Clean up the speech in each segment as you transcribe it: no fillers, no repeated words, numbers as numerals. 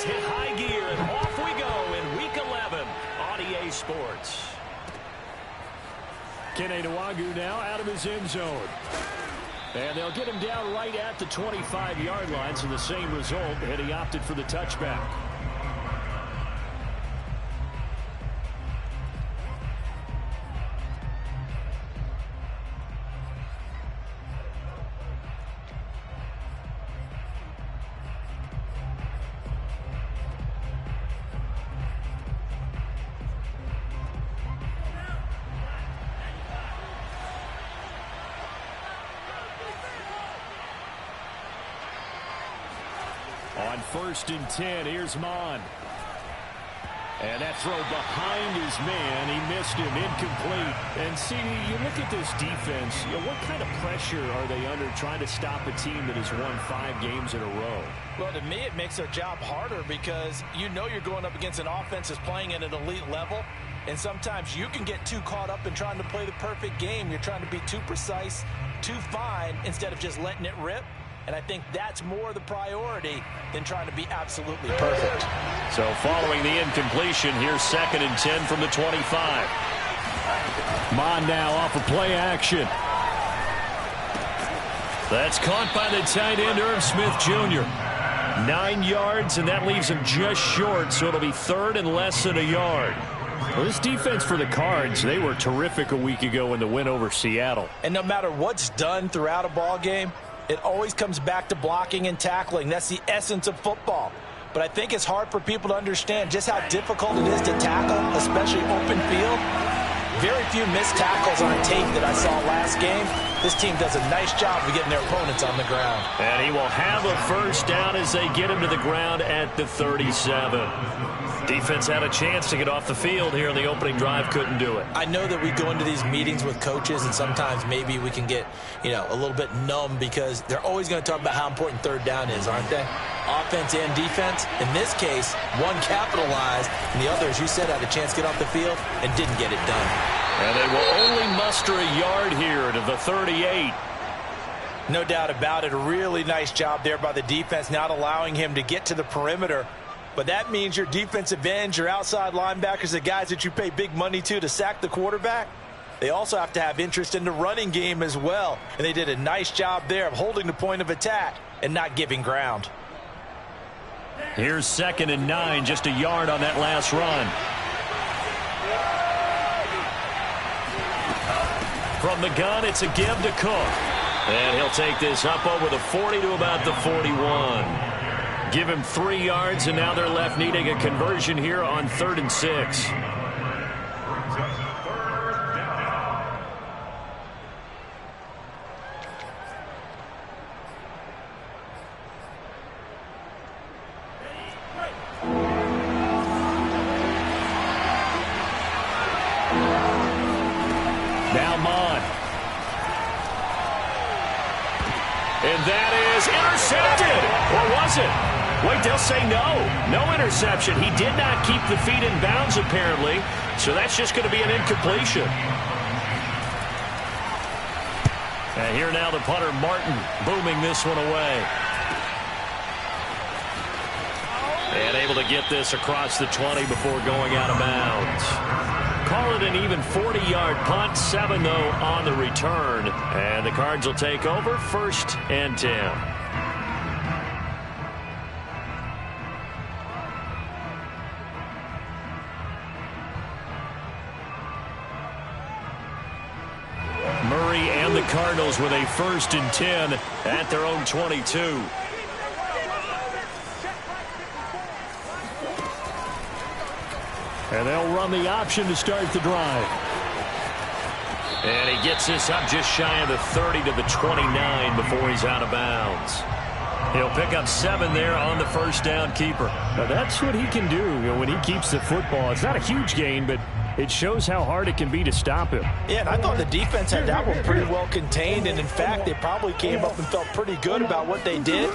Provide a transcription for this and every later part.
has hit high gear, and off we go in Week 11 on EA Sports. Kene Nwagu now out of his end zone. And they'll get him down right at the 25-yard line, so the same result, and he opted for the touchback. On 1st and 10, here's Mon. And that throw behind his man. He missed him, incomplete. And see, you look at this defense, what kind of pressure are they under trying to stop a team that has won 5 games in a row? Well, to me, it makes their job harder because you know you're going up against an offense that's playing at an elite level. And sometimes you can get too caught up in trying to play the perfect game. You're trying to be too precise, too fine, instead of just letting it rip. And I think that's more the priority than trying to be absolutely perfect. So following the incompletion, here's 2nd and 10 from the 25. Mon now off of play action. That's caught by the tight end, Irv Smith Jr. 9 yards, and that leaves him just short, so it'll be 3rd and less than a yard. Well, this defense for the Cards, they were terrific a week ago in the win over Seattle. And no matter what's done throughout a ball game, it always comes back to blocking and tackling. That's the essence of football. But I think it's hard for people to understand just how difficult it is to tackle, especially open field. Very few missed tackles on tape that I saw last game. This team does a nice job of getting their opponents on the ground. And he will have a first down as they get him to the ground at the 37. Defense had a chance to get off the field here in the opening drive, couldn't do it. I know that we go into these meetings with coaches, and sometimes maybe we can get, a little bit numb because they're always going to talk about how important 3rd down is, aren't they? Offense and defense. In this case, one capitalized, and the other, as you said, had a chance to get off the field and didn't get it done. And they will only muster a yard here to the 38. No doubt about it. A really nice job there by the defense, not allowing him to get to the perimeter. But that means your defensive ends, your outside linebackers, the guys that you pay big money to sack the quarterback, they also have to have interest in the running game as well. And they did a nice job there of holding the point of attack and not giving ground. Here's 2nd and 9, just a yard on that last run. From the gun, it's a give to Cook. And he'll take this up over the 40 to about the 41. Give him 3 yards, and now they're left needing a conversion here on 3rd and 6. Now Mon. And that is intercepted. Or was it? Wait, they'll say no. No interception. He did not keep the feet in bounds, apparently. So that's just going to be an incompletion. And here now the punter, Martin, booming this one away. And able to get this across the 20 before going out of bounds. Call it an even 40-yard punt. 7, though, on the return. And the Cards will take over 1st and 10. Murray and the Cardinals with a 1st and 10 at their own 22. And they'll run the option to start the drive. And he gets this up just shy of the 30 to the 29 before he's out of bounds. He'll pick up 7 there on the first down keeper. Now that's what he can do, when he keeps the football. It's not a huge gain, but it shows how hard it can be to stop him. Yeah, and I thought the defense had that one pretty well contained, and in fact, they probably came up and felt pretty good about what they did.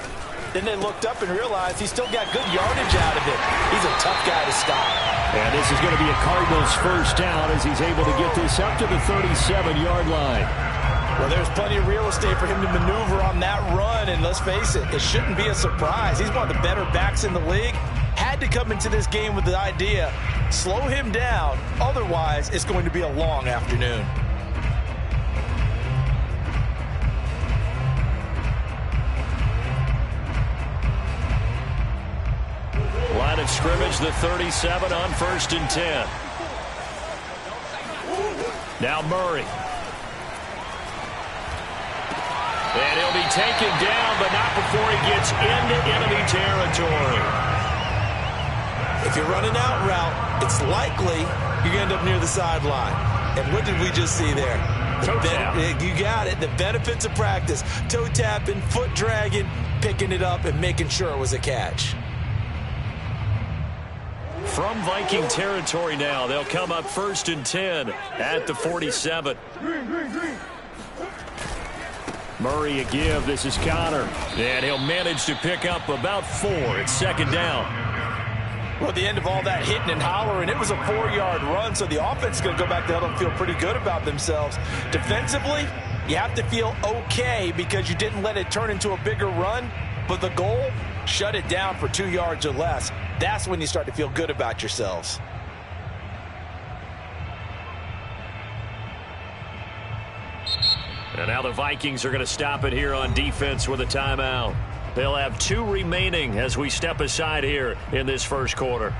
Then they looked up and realized he still got good yardage out of it. He's a tough guy to stop. And this is going to be a Cardinals first down as he's able to get this up to the 37-yard line. Well, there's plenty of real estate for him to maneuver on that run, and let's face it, it shouldn't be a surprise. He's one of the better backs in the league. had to come into this game with the idea, slow him down, otherwise it's going to be a long afternoon. Line of scrimmage, the 37 on 1st and 10. Now Murray. And he'll be taken down, but not before he gets into enemy territory. If you're running out route, it's likely you're going to end up near the sideline. And what did we just see there? Toe tap. You got it. The benefits of practice. Toe tapping, foot dragging, picking it up, and making sure it was a catch. From Viking territory now, they'll come up 1st and 10 at the 47. Murray a give. This is Connor. And he'll manage to pick up about 4. It's 2nd down. Well, at the end of all that hitting and hollering, it was a 4-yard run, so the offense is going to go back to huddle and feel pretty good about themselves. Defensively, you have to feel okay because you didn't let it turn into a bigger run, but the goal, shut it down for 2 yards or less. That's when you start to feel good about yourselves. And now the Vikings are going to stop it here on defense with a timeout. They'll have 2 remaining as we step aside here in this first quarter.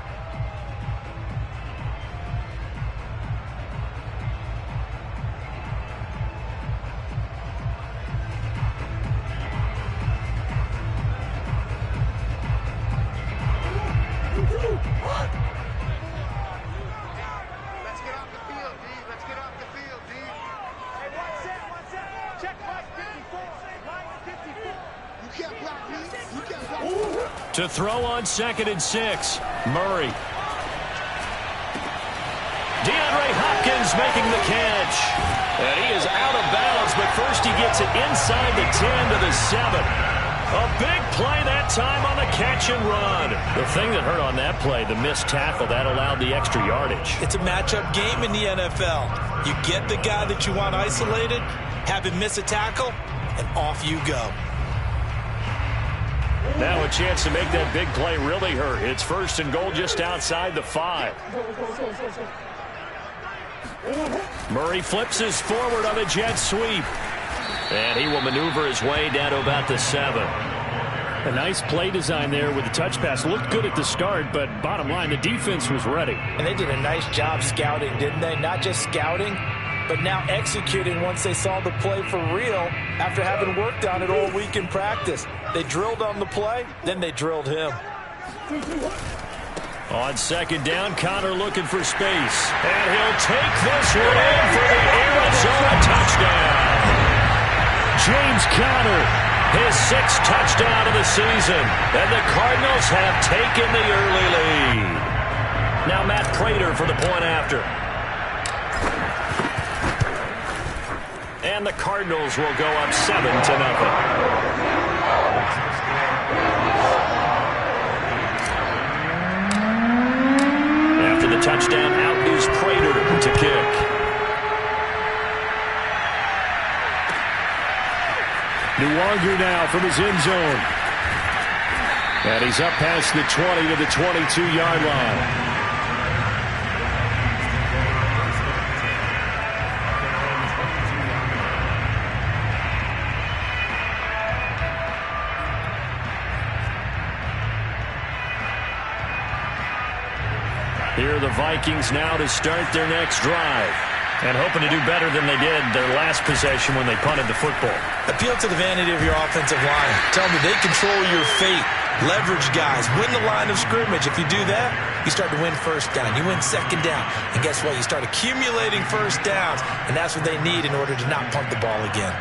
To throw on 2nd and 6, Murray. DeAndre Hopkins making the catch. And he is out of bounds, but first he gets it inside the 10 to the 7. A big play that time on the catch and run. The thing that hurt on that play, the missed tackle, that allowed the extra yardage. It's a matchup game in the NFL. You get the guy that you want isolated, have him miss a tackle, and off you go. Now a chance to make that big play really hurt. It's 1st and goal just outside the 5. Murray flips his forward on a jet sweep. And he will maneuver his way down to about the 7. A nice play design there with the touch pass. Looked good at the start, but bottom line, the defense was ready. And they did a nice job scouting, didn't they? Not just scouting, but now executing once they saw the play for real after having worked on it all week in practice. They drilled on the play, then they drilled him. On 2nd down, Connor looking for space. And he'll take this one in for the Arizona touchdown. James Conner, his 6th touchdown of the season. And the Cardinals have taken the early lead. Now Matt Prater for the point after. And the Cardinals will go up 7-0. After the touchdown, out is Prater to kick. Nuwanger now from his end zone. And he's up past the 20 to the 22-yard line. Here are the Vikings now to start their next drive. And hoping to do better than they did their last possession when they punted the football. Appeal to the vanity of your offensive line. Tell them they control your fate. Leverage guys. Win the line of scrimmage. If you do that, you start to win 1st down. You win 2nd down. And guess what? You start accumulating 1st downs. And that's what they need in order to not punt the ball again.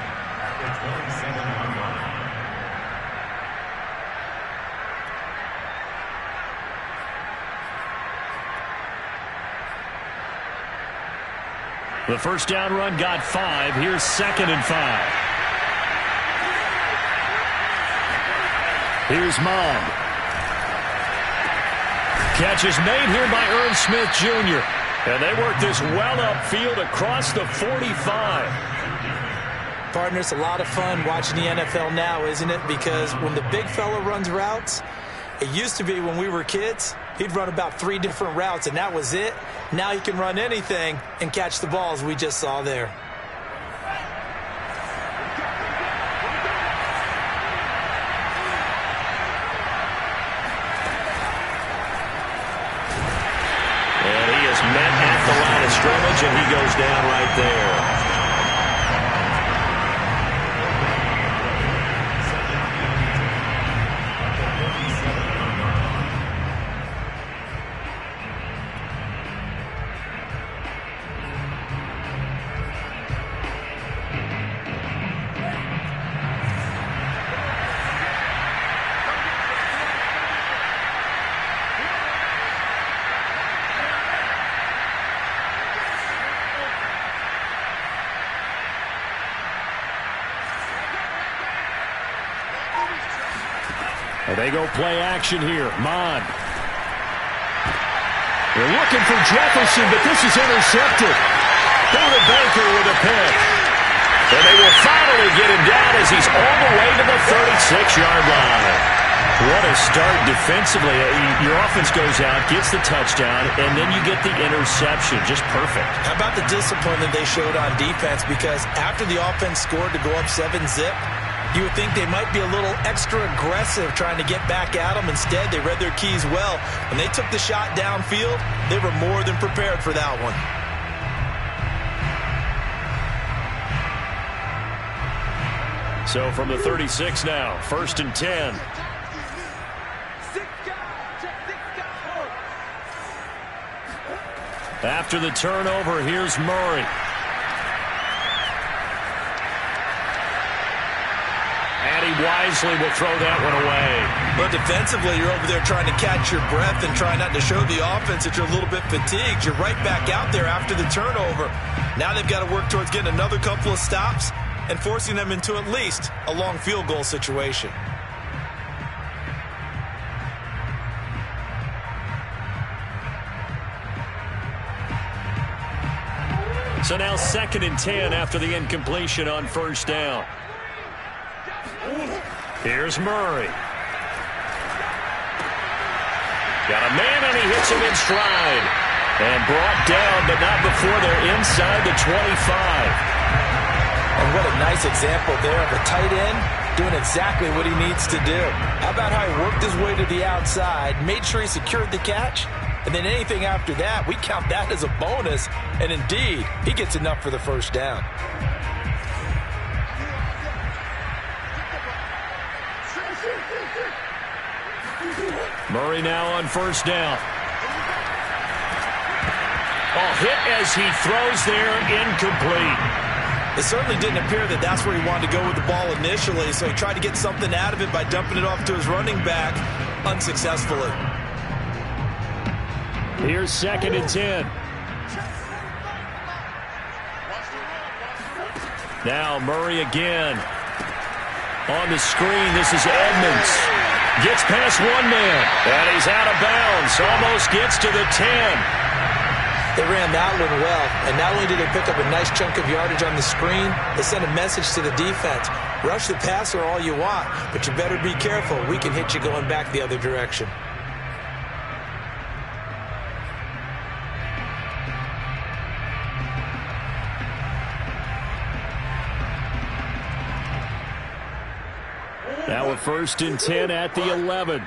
The 1st down run got 5. Here's 2nd and 5. Here's Mond. Catch is made here by Irv Smith Jr. And they work this well upfield across the 45. Partner, it's a lot of fun watching the NFL now, isn't it? Because when the big fella runs routes, it used to be when we were kids, he'd run about 3 different routes, and that was it. Now he can run anything and catch the balls we just saw there. And he is met at the line of scrimmage, and he goes down right there. They go play action here. Mon. They're looking for Jefferson, but this is intercepted. David Baker with a pick. And they will finally get him down as he's all the way to the 36-yard line. What a start defensively. Your offense goes out, gets the touchdown, and then you get the interception. Just perfect. How about the discipline that they showed on defense? Because after the offense scored to go up 7-zip, you would think they might be a little extra aggressive trying to get back at them. Instead, they read their keys well. When they took the shot downfield, they were more than prepared for that one. So from the 36 now, 1st and 10. After the turnover, here's Murray. And he wisely will throw that one away. But defensively, you're over there trying to catch your breath and try not to show the offense that you're a little bit fatigued. You're right back out there after the turnover. Now they've got to work towards getting another couple of stops and forcing them into at least a long field goal situation. So now 2nd and 10 after the incompletion on 1st down. Here's Murray. Got a man, and he hits him in stride. And brought down, but not before they're inside the 25. And what a nice example there of a tight end doing exactly what he needs to do. How about how he worked his way to the outside, made sure he secured the catch, and then anything after that, we count that as a bonus. And indeed, he gets enough for the 1st down. Murray now on 1st down. Hit as he throws there, incomplete. It certainly didn't appear that that's where he wanted to go with the ball initially, so he tried to get something out of it by dumping it off to his running back unsuccessfully. Here's 2nd and 10. Now Murray again. On the screen, this is Edmonds. Gets past one man, and he's out of bounds. Almost gets to the 10. They ran that one well, and not only did they pick up a nice chunk of yardage on the screen, they sent a message to the defense. Rush the passer all you want, but you better be careful. We can hit you going back the other direction. Now a 1st and 10 at the 11.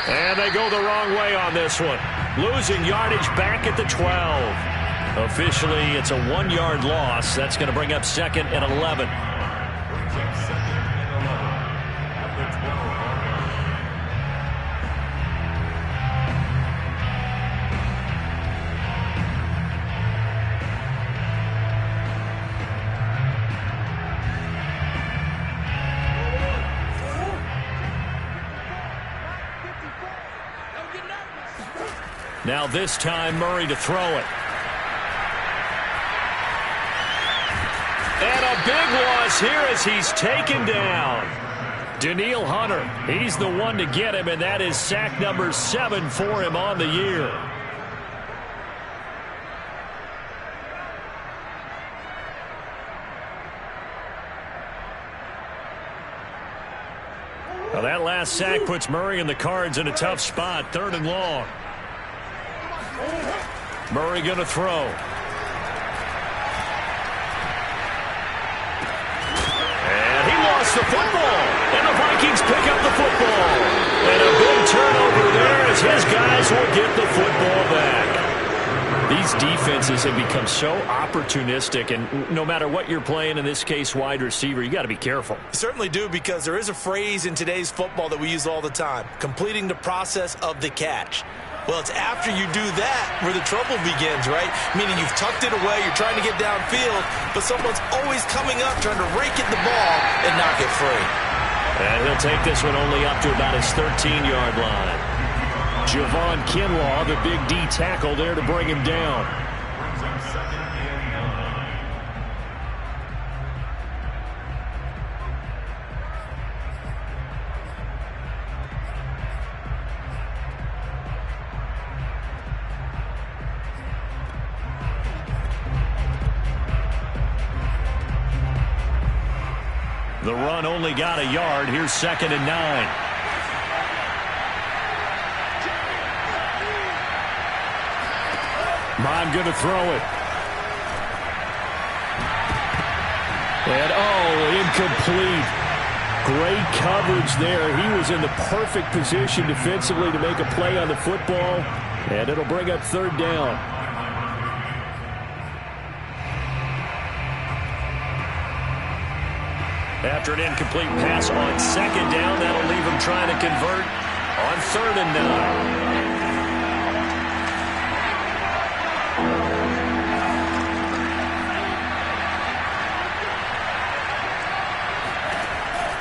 And they go the wrong way on this one. Losing yardage back at the 12. Officially, it's a 1-yard loss. That's going to bring up 2nd and 11. Now this time, Murray to throw it. And a big loss here as he's taken down. Danielle Hunter, he's the one to get him, and that is sack number 7 for him on the year. last sack puts Murray and the Cards in a tough spot. 3rd and long. Murray going to throw. And he lost the football. And the Vikings pick up the football. And a big turnover there as his guys will get the football back. These defenses have become so opportunistic, and no matter what you're playing, in this case wide receiver, you got to be careful. You certainly do, because there is a phrase in today's football that we use all the time: completing the process of the catch. Well, it's after you do that where the trouble begins, right? Meaning you've tucked it away, you're trying to get downfield, but someone's always coming up trying to rake at the ball and knock it free. And he'll take this one only up to about his 13-yard line. Javon Kinlaw, the big D tackle there to bring him down. The run only got a yard. Here's 2nd and 9. Mon going to throw it. And, incomplete. Great coverage there. He was in the perfect position defensively to make a play on the football. And it'll bring up 3rd down. After an incomplete pass on 2nd down, that'll leave him trying to convert on 3rd and 9.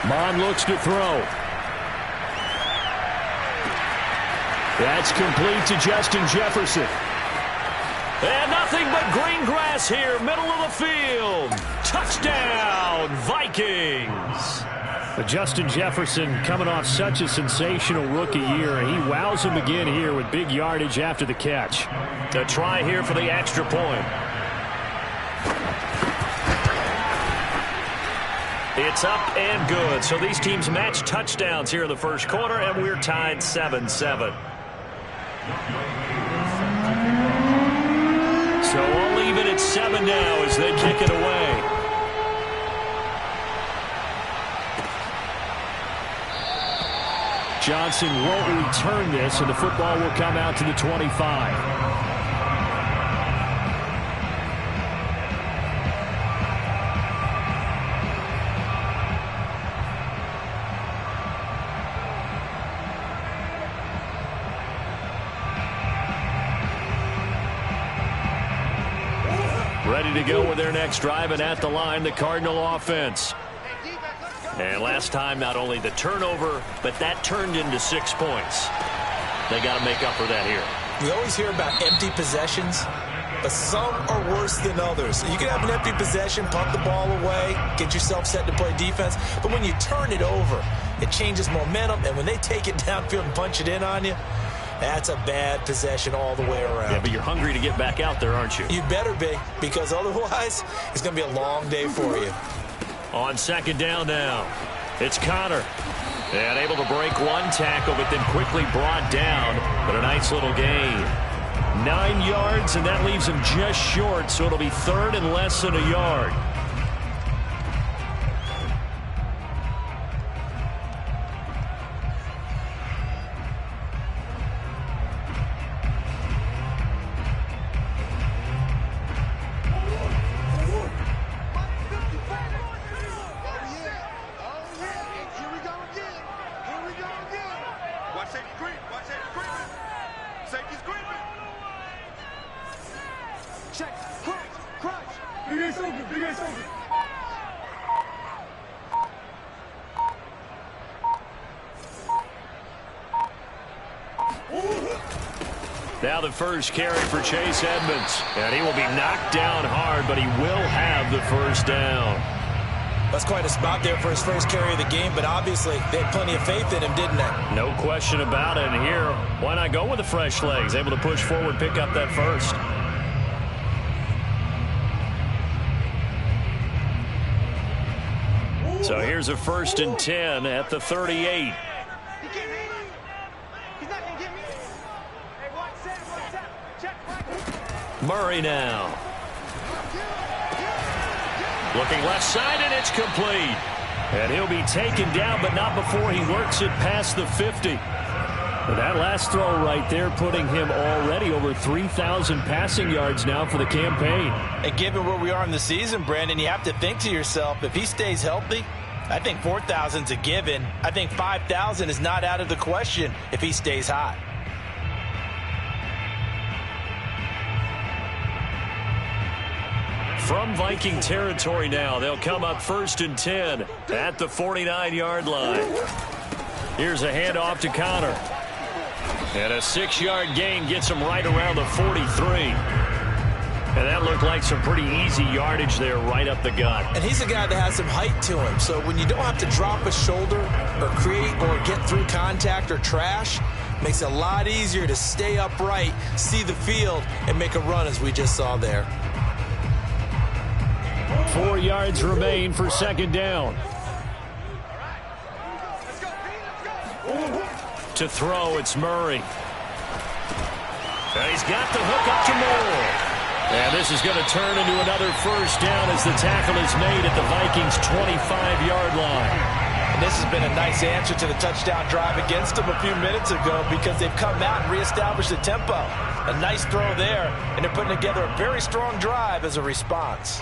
Mon looks to throw. That's complete to Justin Jefferson. And nothing but green grass here, middle of the field. Touchdown, Vikings. But Justin Jefferson coming off such a sensational rookie year. He wows him again here with big yardage after the catch. A try here for the extra point. It's up and good. So these teams match touchdowns here in the first quarter, and we're tied 7-7. So all even at 7 now as they kick it away. Johnson won't return this, and the football will come out to the 25. Ready to go with their next drive, and at the line, the Cardinal offense. And last time, not only the turnover, but that turned into 6 points. They got to make up for that here. We always hear about empty possessions, but some are worse than others. You can have an empty possession, pump the ball away, get yourself set to play defense, but when you turn it over, it changes momentum, and when they take it downfield and punch it in on you, that's a bad possession all the way around. Yeah, but you're hungry to get back out there, aren't you? You better be, because otherwise it's going to be a long day for you. On 2nd down now, it's Connor. And able to break one tackle, but then quickly brought down. But a nice little gain. 9 yards, and that leaves him just short, so it'll be 3rd and less than a yard. Now the first carry for Chase Edmonds. And he will be knocked down hard, but he will have the first down. That's quite a spot there for his first carry of the game, but obviously they had plenty of faith in him, didn't they? No question about it. And here, why not go with the fresh legs? Able to push forward, pick up that first. So here's a 1st and 10 at the 38. Murray now. Looking left side, and it's complete. And he'll be taken down, but not before he works it past the 50. And that last throw right there putting him already over 3,000 passing yards now for the campaign. And given where we are in the season, Brandon, you have to think to yourself, if he stays healthy, I think 4,000's a given. I think 5,000 is not out of the question if he stays hot. From Viking territory now, they'll come up 1st and 10 at the 49-yard line. Here's a handoff to Connor. And a 6-yard gain gets him right around the 43. And that looked like some pretty easy yardage there right up the gut. And he's a guy that has some height to him. So when you don't have to drop a shoulder or create or get through contact or trash, makes it a lot easier to stay upright, see the field, and make a run as we just saw there. 4 yards remain for 2nd down. To throw, it's Murray. And he's got the hook up to Moore. And this is going to turn into another 1st down as the tackle is made at the Vikings' 25-yard line. And this has been a nice answer to the touchdown drive against them a few minutes ago because they've come out and reestablished the tempo. A nice throw there, and they're putting together a very strong drive as a response.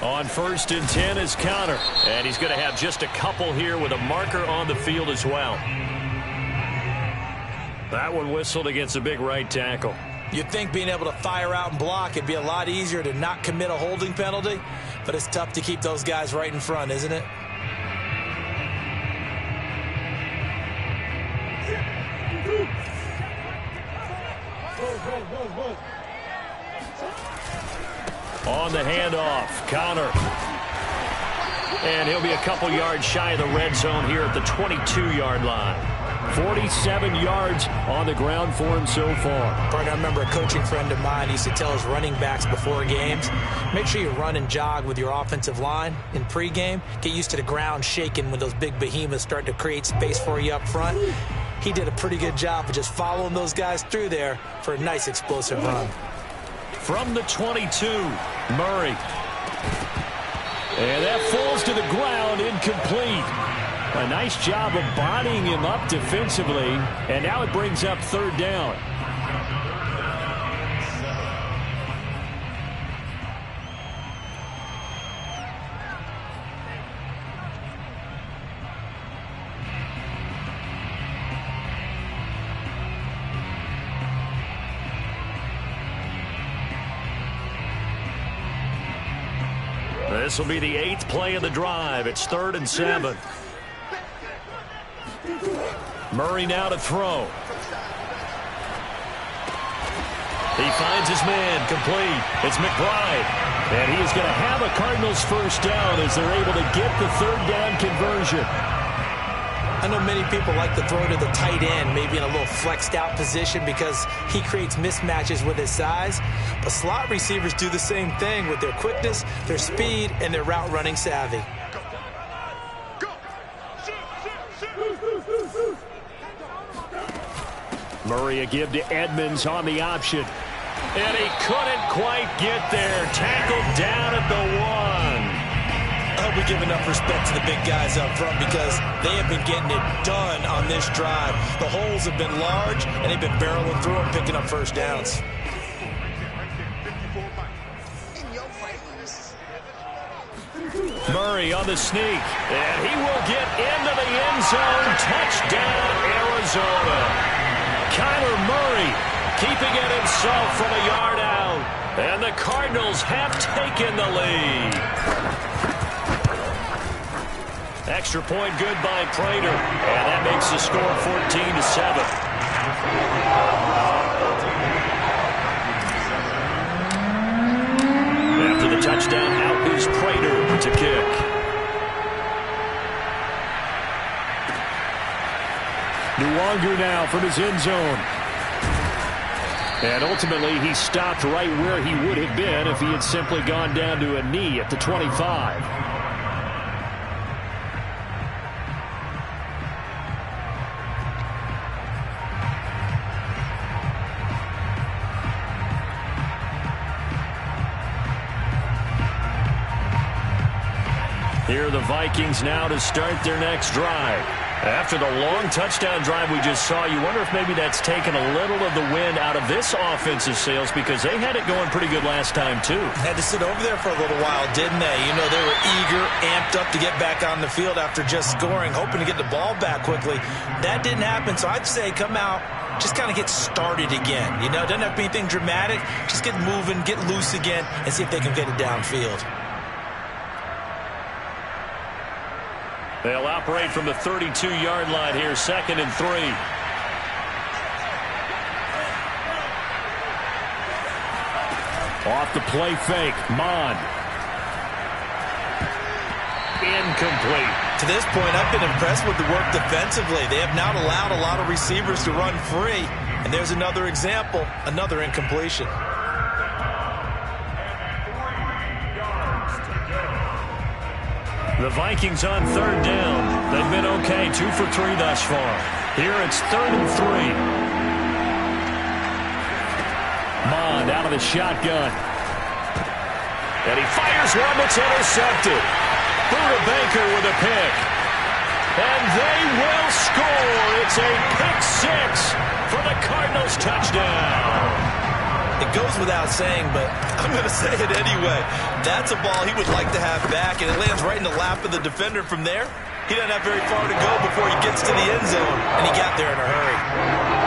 On 1st and 10 is Connor. And he's going to have just a couple here with a marker on the field as well. That one whistled against a big right tackle. You'd think being able to fire out and block, it'd be a lot easier to not commit a holding penalty. But it's tough to keep those guys right in front, isn't it? On the handoff, Connor. And he'll be a couple yards shy of the red zone here at the 22-yard line. 47 yards on the ground for him so far. Brian, I remember a coaching friend of mine used to tell his running backs before games, make sure you run and jog with your offensive line in pregame. Get used to the ground shaking when those big behemoths start to create space for you up front. He did a pretty good job of just following those guys through there for a nice explosive run. From the 22, Murray. And that falls to the ground, incomplete. A nice job of bodying him up defensively, and now it brings up 3rd down. This will be the 8th play of the drive. It's 3rd and 7. Murray now to throw. He finds his man, complete. It's McBride. And he is going to have a Cardinals 1st down as they're able to get the 3rd down conversion. I know many people like to throw to the tight end, maybe in a little flexed out position because he creates mismatches with his size. But slot receivers do the same thing with their quickness, their speed, and their route running savvy. Murray a give to Edmonds on the option. And he couldn't quite get there. Tackled down at the 1. I hope we give enough respect to the big guys up front because they have been getting it done on this drive. The holes have been large, and they've been barreling through them, picking up 1st downs. Murray on the sneak, and he will get into the end zone. Touchdown, Arizona. Kyler Murray keeping it himself from a yard out, and the Cardinals have taken the lead. Extra point good by Prater, and that makes the score 14-7. After the touchdown, out is Prater to kick. Nwangu now from his end zone. And ultimately, he stopped right where he would have been if he had simply gone down to a knee at the 25. Here are the Vikings now to start their next drive. After the long touchdown drive we just saw, you wonder if maybe that's taken a little of the wind out of this offensive sails, because they had it going pretty good last time too. Had to sit over there for a little while, didn't they? You know, they were eager, amped up to get back on the field after just scoring, hoping to get the ball back quickly. That didn't happen, so I'd say come out, just kind of get started again. You know, doesn't have to be anything dramatic. Just get moving, get loose again, and see if they can get it downfield. They'll operate from the 32-yard line here, 2nd and 3. Off the play fake, Mond. Incomplete. To this point, I've been impressed with the work defensively. They have not allowed a lot of receivers to run free. And there's another example, another incompletion. The Vikings on 3rd down. They've been okay, 2 for 3 thus far. Here it's 3rd and 3. Mond out of the shotgun. And he fires one that's intercepted. Buda Baker with a pick. And they will score. It's a pick 6 for the Cardinals touchdown. It goes without saying, but I'm going to say it anyway. That's a ball he would like to have back, and it lands right in the lap of the defender from there. He doesn't have very far to go before he gets to the end zone, and he got there in a hurry.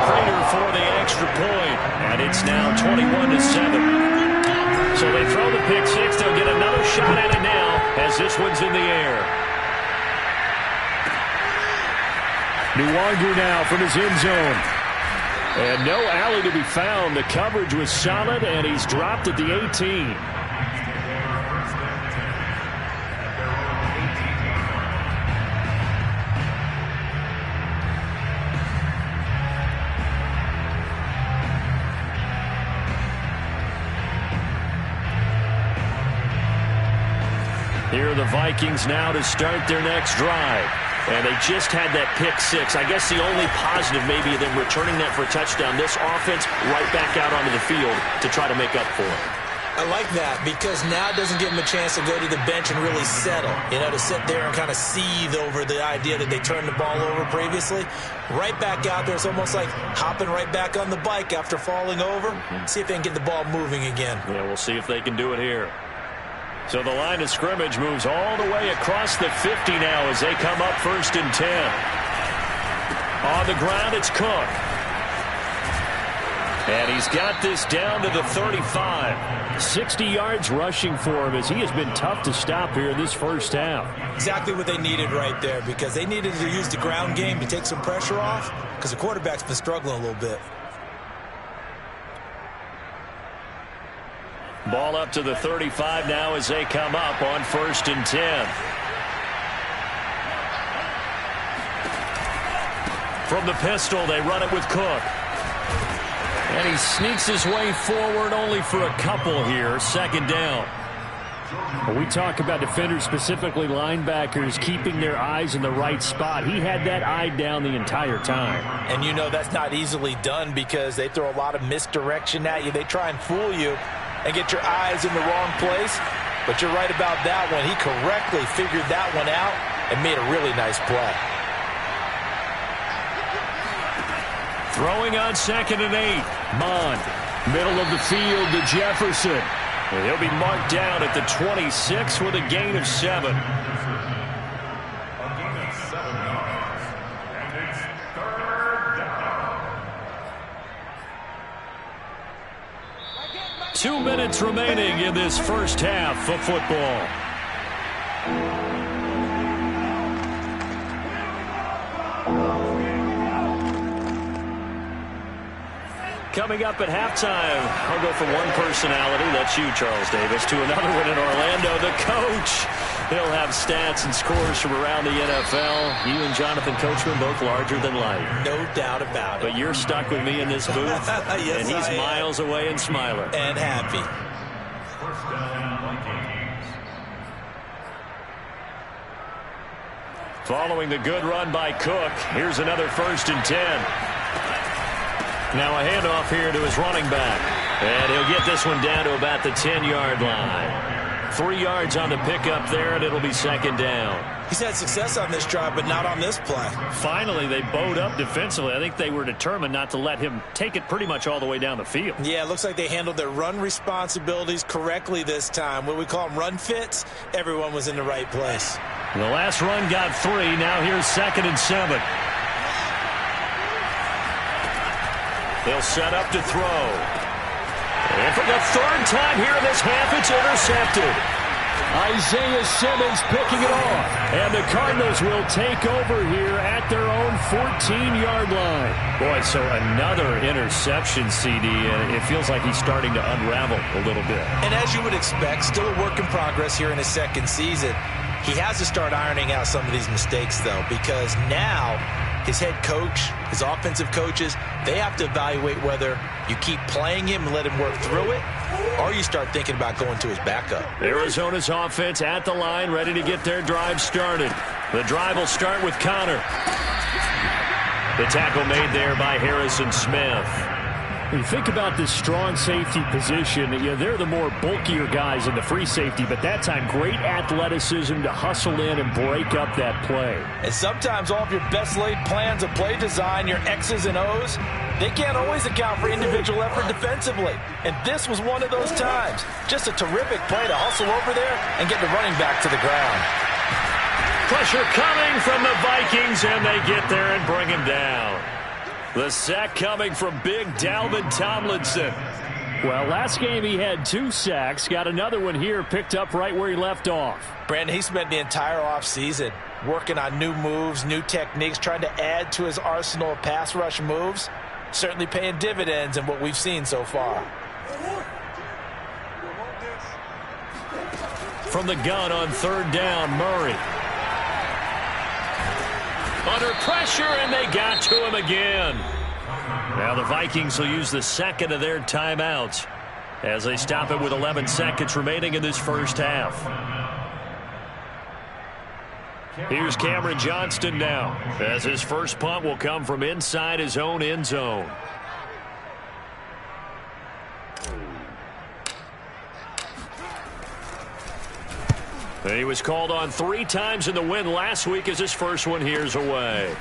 Prater for the extra point, and it's now 21-7. So they throw the pick 6. They'll get another shot at it now as this one's in the air. Nwangu now from his end zone. And no alley to be found. The coverage was solid, and he's dropped at the 18. Here are the Vikings now to start their next drive. And they just had that pick 6. I guess the only positive maybe of them returning that for a touchdown. This offense right back out onto the field to try to make up for it. I like that because now it doesn't give them a chance to go to the bench and really settle. You know, to sit there and kind of seethe over the idea that they turned the ball over previously. Right back out there. It's almost like hopping right back on the bike after falling over. See if they can get the ball moving again. Yeah, we'll see if they can do it here. So the line of scrimmage moves all the way across the 50 now as they come up 1st and 10. On the ground, it's Cook. And he's got this down to the 35. 60 yards rushing for him as he has been tough to stop here in this first half. Exactly what they needed right there, because they needed to use the ground game to take some pressure off, because the quarterback's been struggling a little bit. Ball up to the 35 now as they come up on 1st and 10. From the pistol, they run it with Cook. And he sneaks his way forward only for a couple here. 2nd down. When we talk about defenders, specifically linebackers, keeping their eyes in the right spot, he had that eye down the entire time. And you know that's not easily done because they throw a lot of misdirection at you. They try and fool you and get your eyes in the wrong place. But you're right about that one. He correctly figured that one out and made a really nice play. Throwing on 2nd and 8. Mond, middle of the field to Jefferson. And he'll be marked down at the 26 with a gain of 7. Two minutes remaining in this first half of football. Coming up at halftime, I'll go from one personality, that's you, Charles Davis, to another one in Orlando, the coach. He'll have stats and scores from around the NFL. You and Jonathan Coachman both larger than life. No doubt about it. But you're stuck with me in this booth, yes, and he's miles away and smiling. And happy. Following the good run by Cook, here's another 1st and 10. Now a handoff here to his running back. And he'll get this one down to about the 10-yard line. 3 yards on the pickup there, and it'll be second down. He's had success on this drive, but not on this play. Finally, they bowed up defensively. I think they were determined not to let him take it pretty much all the way down the field. Yeah, it looks like they handled their run responsibilities correctly this time. What we call them run fits, everyone was in the right place. The last run got 3. Now here's 2nd and 7. They'll set up to throw. And for the 3rd time here in this half, it's intercepted. Isaiah Simmons picking it off. And the Cardinals will take over here at their own 14-yard line. Boy, so another interception, CD, and it feels like he's starting to unravel a little bit. And as you would expect, still a work in progress here in his 2nd season. He has to start ironing out some of these mistakes, though, because now his head coach, his offensive coaches, they have to evaluate whether you keep playing him and let him work through it, or you start thinking about going to his backup. Arizona's offense at the line, ready to get their drive started. The drive will start with Connor. The tackle made there by Harrison Smith. When you think about this strong safety position, they're the more bulkier guys in the free safety, but that time great athleticism to hustle in and break up that play. And sometimes all of your best laid plans of play design, your X's and O's, they can't always account for individual effort defensively. And this was one of those times. Just a terrific play to hustle over there and get the running back to the ground. Pressure coming from the Vikings, and they get there and bring him down. The sack coming from big Dalvin Tomlinson. Well, last game he had 2 sacks. Got another one here picked up right where he left off. Brandon, he spent the entire offseason working on new moves, new techniques, trying to add to his arsenal of pass rush moves. Certainly paying dividends in what we've seen so far. From the gun on 3rd down, Murray. Under pressure, and they got to him again. Now the Vikings will use the 2nd of their timeouts as they stop it with 11 seconds remaining in this first half. Here's Cameron Johnston now, as his first punt will come from inside his own end zone. He was called on 3 times in the win last week as his first one here's away.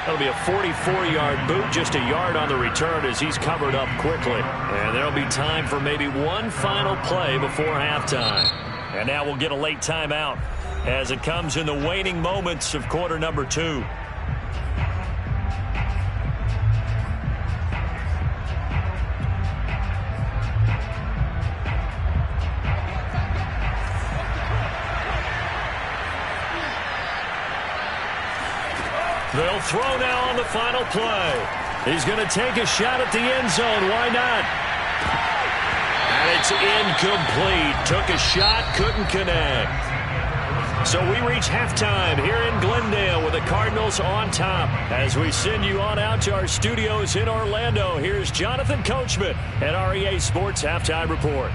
That'll be a 44-yard boot, just a yard on the return as he's covered up quickly. And there'll be time for maybe one final play before halftime. And now we'll get a late timeout as it comes in the waning moments of quarter number 2. They'll throw now on the final play. He's going to take a shot at the end zone. Why not? And it's incomplete. Took a shot, couldn't connect. So we reach halftime here in Glendale with the Cardinals on top. As we send you on out to our studios in Orlando, here's Jonathan Coachman at REA Sports Halftime Report.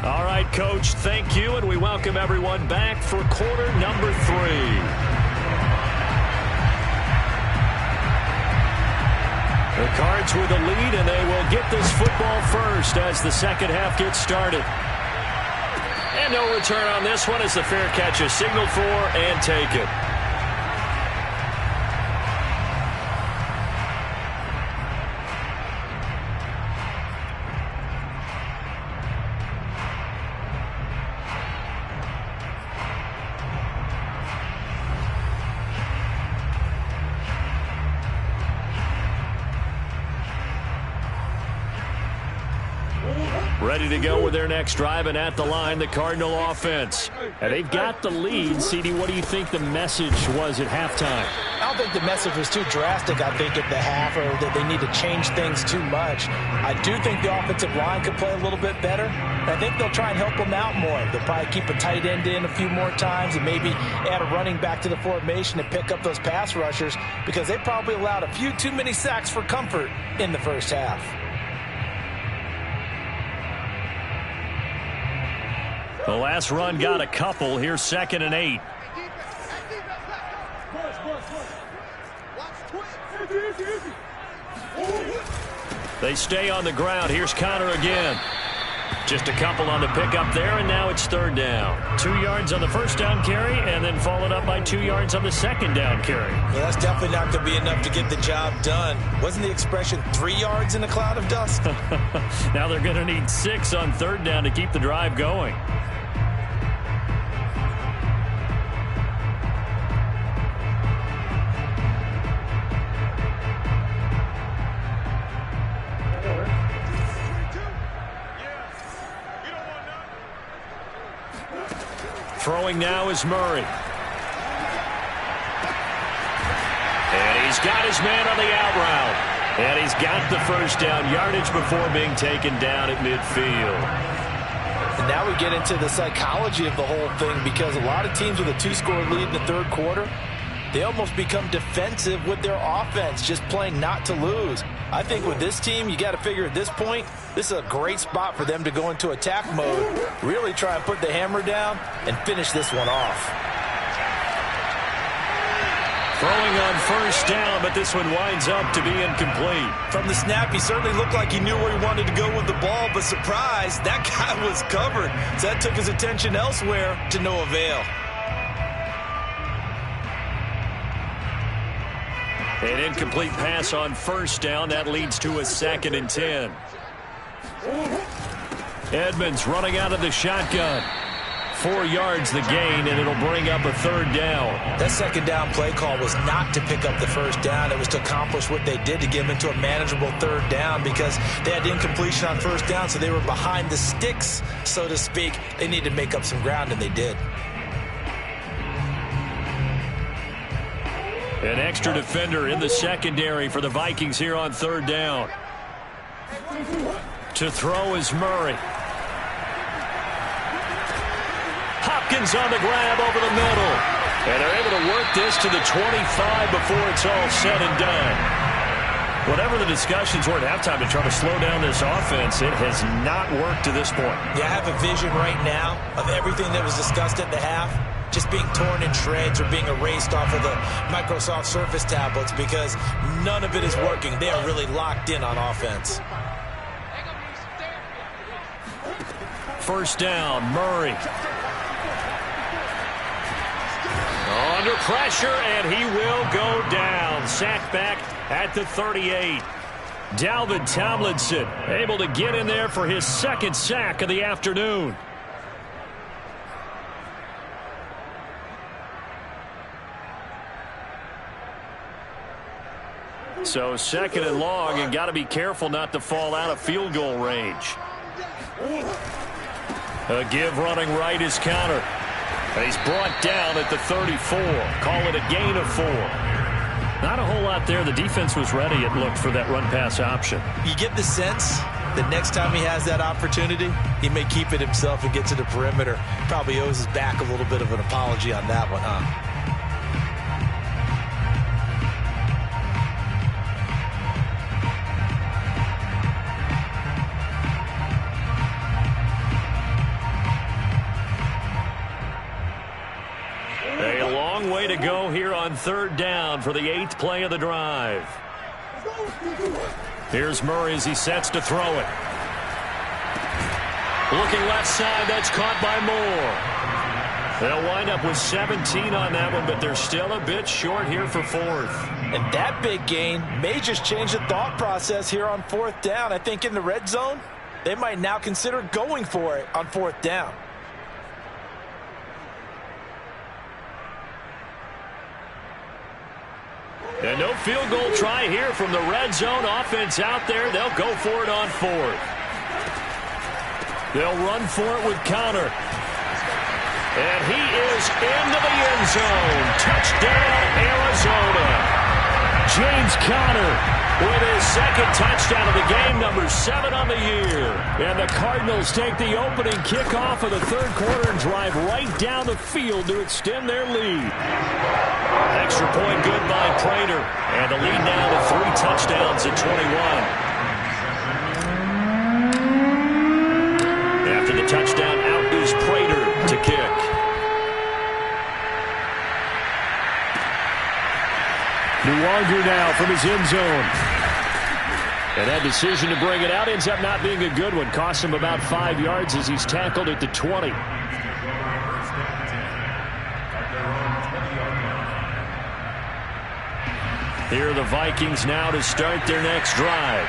All right, Coach, thank you, and we welcome everyone back for quarter number 3. The Cards with the lead, and they will get this football first as the second half gets started. And no return on this one as the fair catch is signaled for and taken. Ready to go with their next drive, and at the line, the Cardinal offense. And they've got the lead. CD, what do you think the message was at halftime? I don't think the message was too drastic, I think, at the half, or that they need to change things too much. I do think the offensive line could play a little bit better. I think they'll try and help them out more. They'll probably keep a tight end in a few more times and maybe add a running back to the formation and pick up those pass rushers, because they probably allowed a few too many sacks for comfort in the first half. The last run got a couple. Here's 2nd and 8. They stay on the ground. Here's Connor again. Just a couple on the pickup there, and now it's 3rd down. 2 yards on the first down carry, and then followed up by 2 yards on the 2nd down carry. Yeah, that's definitely not going to be enough to get the job done. Wasn't the expression 3 yards in a cloud of dust? Now they're going to need 6 on 3rd down to keep the drive going. Throwing now is Murray. And he's got his man on the out route. And he's got the first down yardage before being taken down at midfield. And now we get into the psychology of the whole thing, because a lot of teams with a 2-score lead in the 3rd quarter, they almost become defensive with their offense, just playing not to lose. I think with this team, you got to figure at this point, this is a great spot for them to go into attack mode, really try and put the hammer down and finish this one off. Throwing on first down, but this one winds up to be incomplete. From the snap, he certainly looked like he knew where he wanted to go with the ball, but surprise, that guy was covered. So that took his attention elsewhere to no avail. An incomplete pass on first down. That leads to a 2nd and 10. Edmonds running out of the shotgun. 4 yards the gain, and it'll bring up a 3rd down. That 2nd down play call was not to pick up the first down. It was to accomplish what they did, to get them into a manageable 3rd down, because they had incompletion on first down, so they were behind the sticks, so to speak. They needed to make up some ground, and they did. An extra defender in the secondary for the Vikings here on 3rd down. To throw is Murray. Hopkins on the grab over the middle. And they're able to work this to the 25 before it's all said and done. Whatever the discussions were at halftime to try to slow down this offense, it has not worked to this point. Yeah, I have a vision right now of everything that was discussed at the half just being torn in shreds or being erased off of the Microsoft Surface tablets, because none of it is working. They are really locked in on offense. First down, Murray. Under pressure, and he will go down. Sacked back at the 38. Dalvin Tomlinson able to get in there for his 2nd sack of the afternoon. So 2nd and long, and got to be careful not to fall out of field goal range. A give running right is Connor. He's brought down at the 34. Call it a gain of 4. Not a whole lot there. The defense was ready, it looked, for that run-pass option. You get the sense that next time he has that opportunity, he may keep it himself and get to the perimeter. Probably owes his back a little bit of an apology on that one, huh? Way to go here on 3rd down for the 8th play of the drive. Here's Murray as he sets to throw it. Looking left side, that's caught by Moore. They'll wind up with 17 on that one, but they're still a bit short here for 4th. And that big gain may just change the thought process here on 4th down. I think in the red zone, they might now consider going for it on 4th down. And no field goal try here from the red zone. Offense out there. They'll go for it on 4th. They'll run for it with Connor. And he is into the end zone. Touchdown, Arizona. James Conner with his 2nd touchdown of the game, number 7 on the year. And the Cardinals take the opening kickoff of the 3rd quarter and drive right down the field to extend their lead. Extra point good by Prater. And the lead now to 3 touchdowns at 21. After the touchdown, out is Prater. Nuwanger now from his end zone. And that decision to bring it out ends up not being a good one. Costs him about 5 yards as he's tackled at the 20. Here are the Vikings now to start their next drive.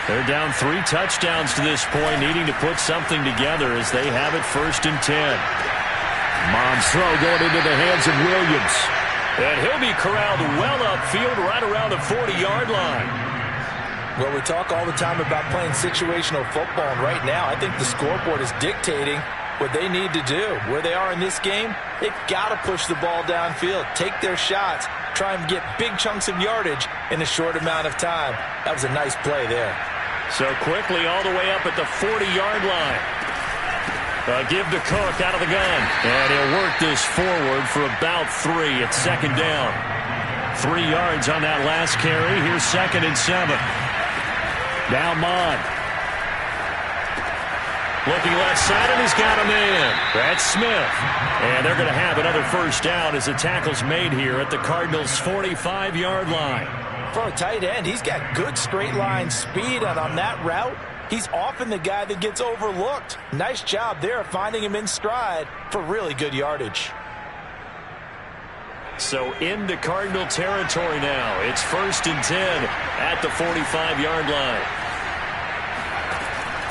They're down 3 touchdowns to this point, needing to put something together as they have it 1st and 10. Mond's throw going into the hands of Williams. And he'll be corralled well upfield right around the 40-yard line. Well, we talk all the time about playing situational football, and right now I think the scoreboard is dictating what they need to do. Where they are in this game, they've got to push the ball downfield, take their shots, try and get big chunks of yardage in a short amount of time. That was a nice play there. So quickly all the way up at the 40-yard line. Give to Cook out of the gun. And he'll work this forward for about 3. It's 2nd down. 3 yards on that last carry. Here's 2nd and 7. Now Mond. Looking left side, and he's got him in. That's Smith. And they're going to have another 1st down as the tackle's made here at the Cardinals' 45-yard line. For a tight end, he's got good straight line speed, and on that route, he's often the guy that gets overlooked. Nice job there finding him in stride for really good yardage. So into Cardinal territory now. It's 1st and 10 at the 45-yard line.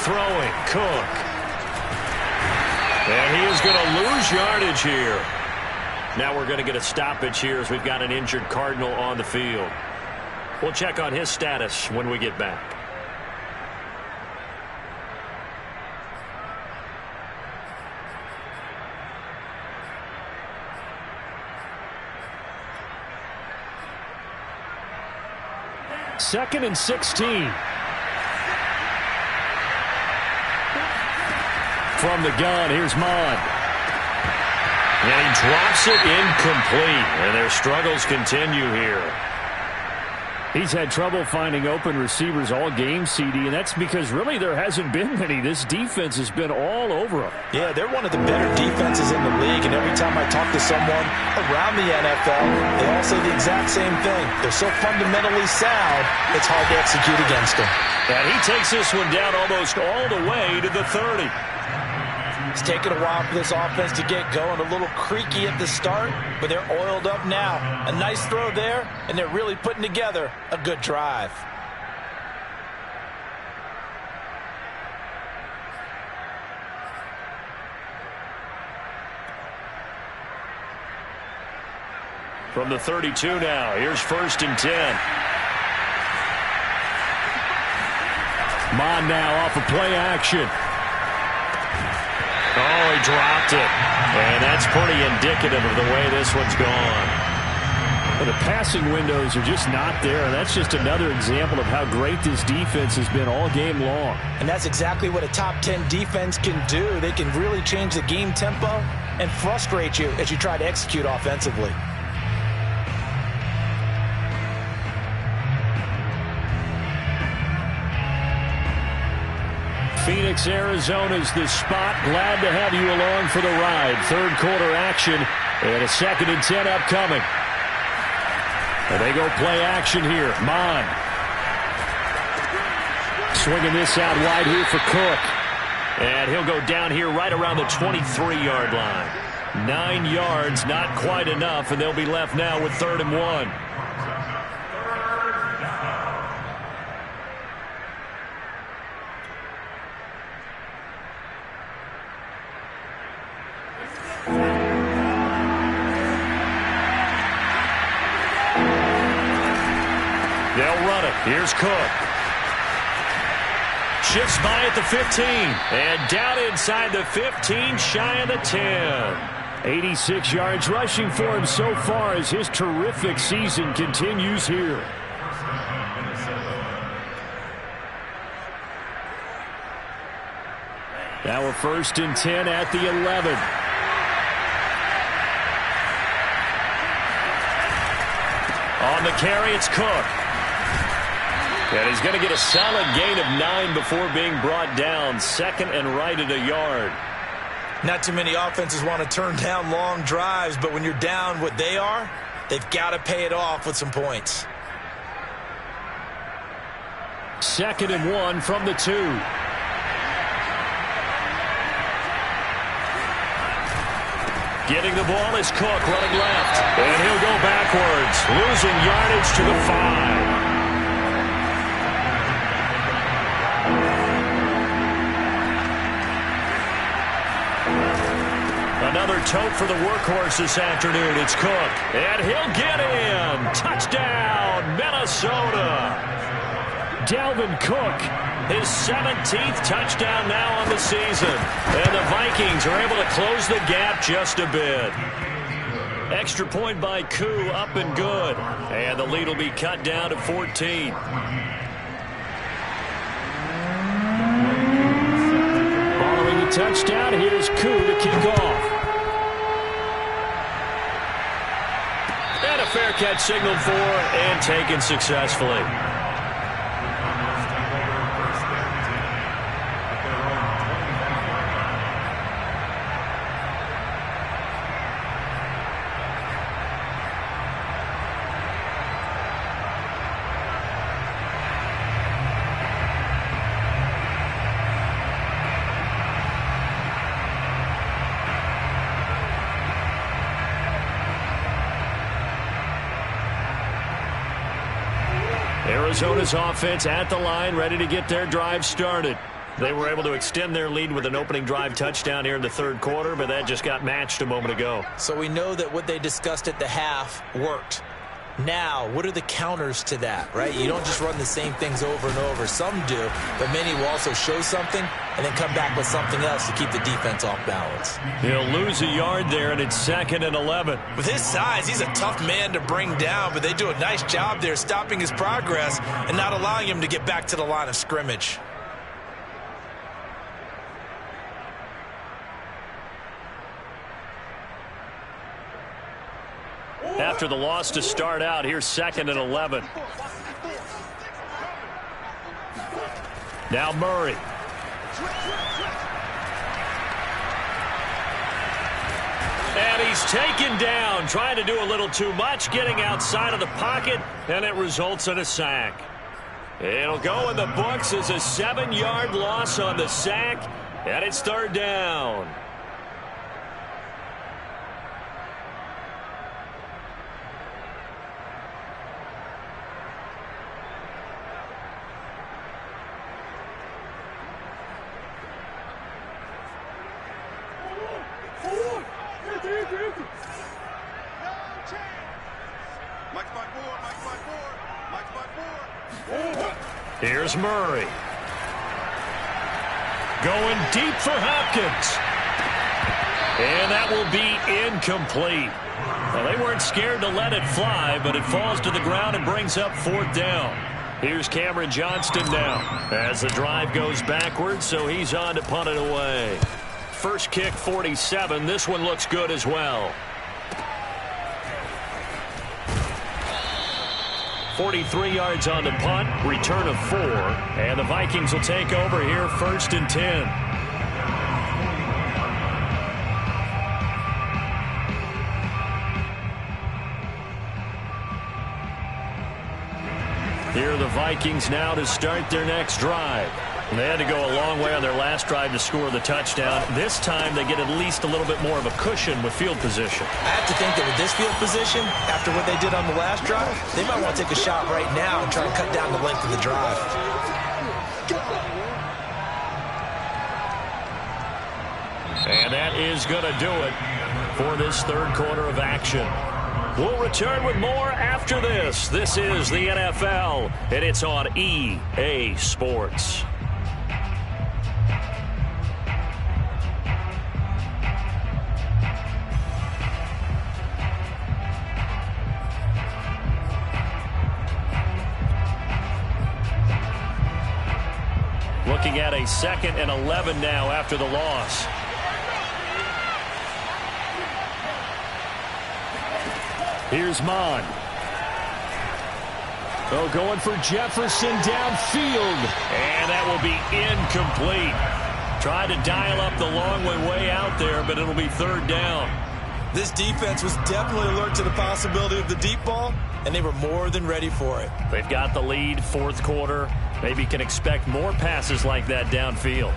Throwing, Cook. And he is going to lose yardage here. Now we're going to get a stoppage here as we've got an injured Cardinal on the field. We'll check on his status when we get back. Second and 16. From the gun, here's Mond. And he drops it incomplete. And their struggles continue here. He's had trouble finding open receivers all game, CD, and that's because really there hasn't been many. This defense has been all over him. Yeah, they're one of the better defenses in the league, and every time I talk to someone around the NFL, they all say the exact same thing. They're so fundamentally sound, it's hard to execute against them. And he takes this one down almost all the way to the 30. It's taken a while for this offense to get going. A little creaky at the start, but they're oiled up now. A nice throw there, and they're really putting together a good drive. From the 32 now, here's 1st and 10. Mond now off of play action. Oh, he dropped it. And that's pretty indicative of the way this one's gone. Well, the passing windows are just not there. That's just another example of how great this defense has been all game long. And that's exactly what a top 10 defense can do. They can really change the game tempo and frustrate you as you try to execute offensively. Phoenix, Arizona's the spot. Glad to have you along for the ride. 3rd quarter action and a 2nd and 10 upcoming. And they go play action here. Mond. Swinging this out wide here for Cook. And he'll go down here right around the 23-yard line. 9 yards, not quite enough, and they'll be left now with 3rd and 1. They'll run it. Here's Cook. Shifts by at the 15. And down inside the 15, shy of the 10. 86 yards rushing for him so far as his terrific season continues here. Now a 1st and 10 at the 11. On the carry, it's Cook. And he's going to get a solid gain of 9 before being brought down. 2nd and right at a yard. Not too many offenses want to turn down long drives, but when you're down what they are, They've got to pay it off with some points. 2nd and 1 from the 2. Getting the ball is Cook running left. And he'll go backwards, losing yardage to the 5. Another tote for the workhorse this afternoon. It's Cook. And he'll get in. Touchdown, Minnesota. Dalvin Cook, his 17th touchdown now on the season. And the Vikings are able to close the gap just a bit. Extra point by Koo, up and good. And the lead will be cut down to 14. Following the touchdown, here's Koo to kick off. And a fair catch signaled for and taken successfully. Arizona's offense at the line, ready to get their drive started. They were able to extend their lead with an opening drive touchdown here in the 3rd quarter, but that just got matched a moment ago. So we know that what they discussed at the half worked. Now, what are the counters to that, right? You don't just run the same things over and over. Some do, but many will also show something and then come back with something else to keep the defense off balance. He'll lose a yard there, and it's 2nd and 11. With his size, he's a tough man to bring down, but they do a nice job there stopping his progress and not allowing him to get back to the line of scrimmage. After the loss to start out, here's 2nd and 11. Now Murray. And he's taken down, trying to do a little too much, getting outside of the pocket, and it results in a sack. It'll go in the books as a 7-yard loss on the sack, and it's 3rd down. Here's Murray. Going deep for Hopkins. And that will be incomplete. Well, they weren't scared to let it fly, but it falls to the ground and brings up 4th down. Here's Cameron Johnston now as the drive goes backwards, so he's on to punt it away. First kick, 47. This one looks good as well. 43 yards on the punt, return of 4, and the Vikings will take over here 1st and 10. Here are the Vikings now to start their next drive. They had to go a long way on their last drive to score the touchdown. This time they get at least a little bit more of a cushion with field position. I have to think that with this field position, after what they did on the last drive, they might want to take a shot right now and try to cut down the length of the drive. And that is going to do it for this 3rd quarter of action. We'll return with more after this. This is the NFL, and it's on EA Sports. Looking at a 2nd and 11 now after the loss. Here's Mon. Oh, going for Jefferson downfield. And that will be incomplete. Tried to dial up the long way out there, but it'll be 3rd down. This defense was definitely alert to the possibility of the deep ball, and they were more than ready for it. They've got the lead, fourth quarter. Maybe can expect more passes like that downfield.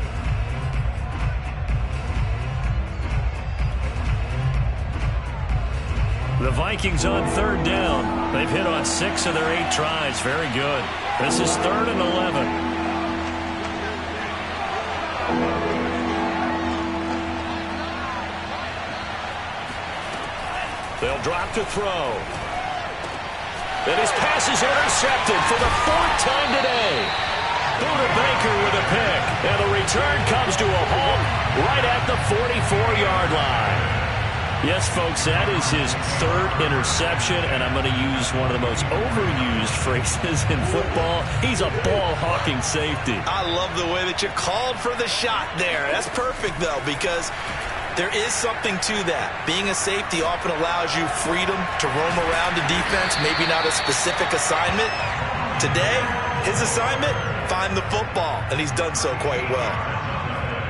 The Vikings on third down. They've hit on 6 of their 8 tries. Very good. This is 3rd and 11. They'll drop to throw. And his pass is intercepted for the 4th time today. Buda Baker with a pick. And the return comes to a halt right at the 44-yard line. Yes, folks, that is his 3rd interception, and I'm going to use one of the most overused phrases in football. He's a ball-hawking safety. I love the way that you called for the shot there. That's perfect, though, because there is something to that. Being a safety often allows you freedom to roam around the defense, maybe not a specific assignment. Today, his assignment, find the football, and he's done so quite well.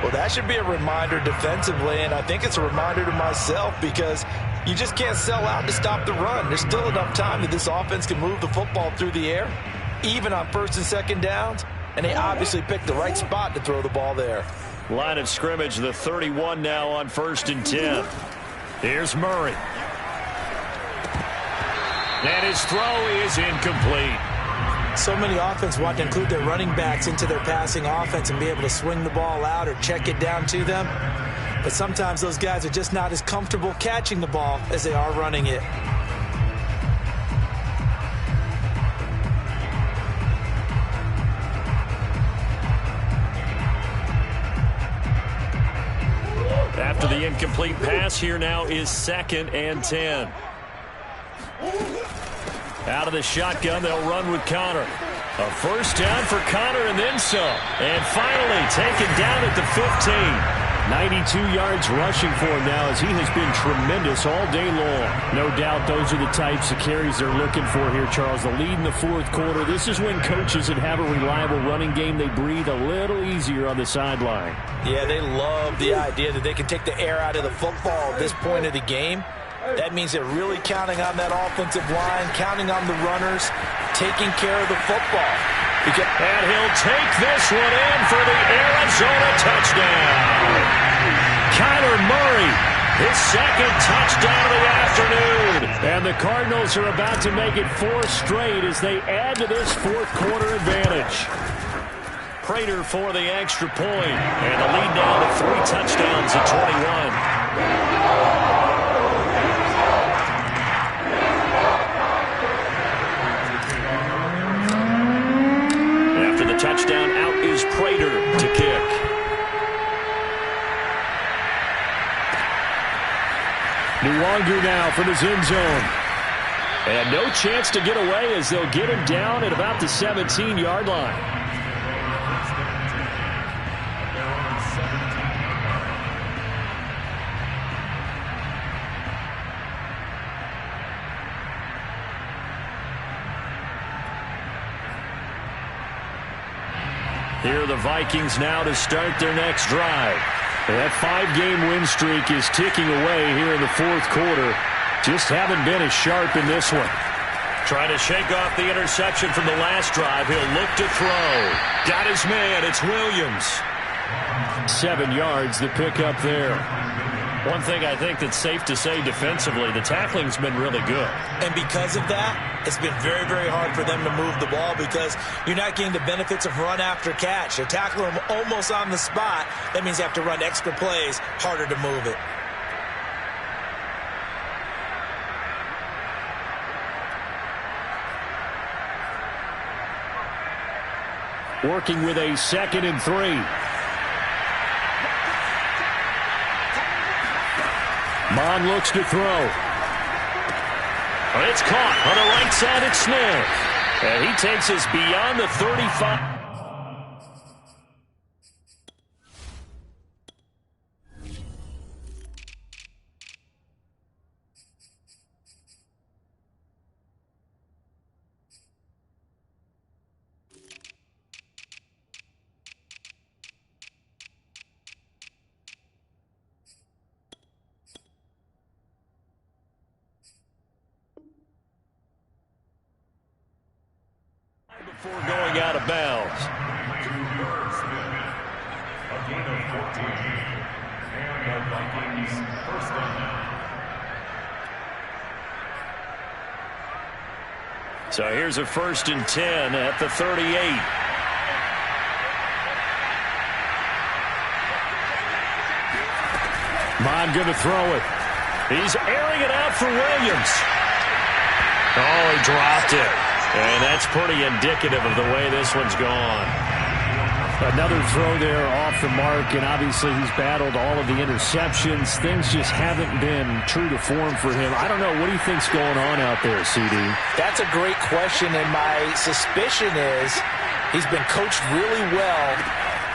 Well, that should be a reminder defensively, and I think it's a reminder to myself because you just can't sell out to stop the run. There's still enough time that this offense can move the football through the air, even on 1st and 2nd downs, and they obviously picked the right spot to throw the ball there. Line of scrimmage, the 31 now on 1st and 10. Here's Murray. And his throw is incomplete. So many offenses want to include their running backs into their passing offense and be able to swing the ball out or check it down to them. But sometimes those guys are just not as comfortable catching the ball as they are running it. After the incomplete pass, here now is 2nd and 10. Out of the shotgun, they'll run with Connor. A 1st down for Connor and then some. And finally taken down at the 15. 92 yards rushing for him now as he has been tremendous all day long. No doubt those are the types of carries they're looking for here, Charles. The lead in the 4th quarter. This is when coaches that have a reliable running game, they breathe a little easier on the sideline. Yeah, they love the idea that they can take the air out of the football at this point of the game. That means they're really counting on that offensive line, counting on the runners, taking care of the football. And he'll take this one in for the Arizona touchdown. Kyler Murray, his 2nd touchdown of the afternoon. And the Cardinals are about to make it 4 straight as they add to this 4th quarter advantage. Prater for the extra point. And the lead now to 3 touchdowns at 21. Touchdown, out is Prater to kick. Nwangu now from his end zone. And no chance to get away as they'll get him down at about the 17-yard line. Here are the Vikings now to start their next drive. That 5-game win streak is ticking away here in the 4th quarter. Just haven't been as sharp in this one. Trying to shake off the interception from the last drive. He'll look to throw. Got his man. It's Williams. 7 yards, the pickup there. One thing I think that's safe to say defensively, the tackling's been really good. And because of that, it's been very, very hard for them to move the ball because you're not getting the benefits of run after catch. They're tackling them almost on the spot. That means they have to run extra plays, harder to move it. Working with a 2nd and 3. Mon looks to throw. It's caught on the right side at Smith. And he takes us beyond the 35. before going out of bounds. A gain of 14. And the Vikings first down. So here's a 1st and 10 at the 38. Mond going to throw it. He's airing it out for Williams. Oh, he dropped it. And that's pretty indicative of the way this one's gone. Another throw there off the mark, and obviously he's battled all of the interceptions. Things just haven't been true to form for him. I don't know. What do you think's going on out there, CD? That's a great question, and my suspicion is he's been coached really well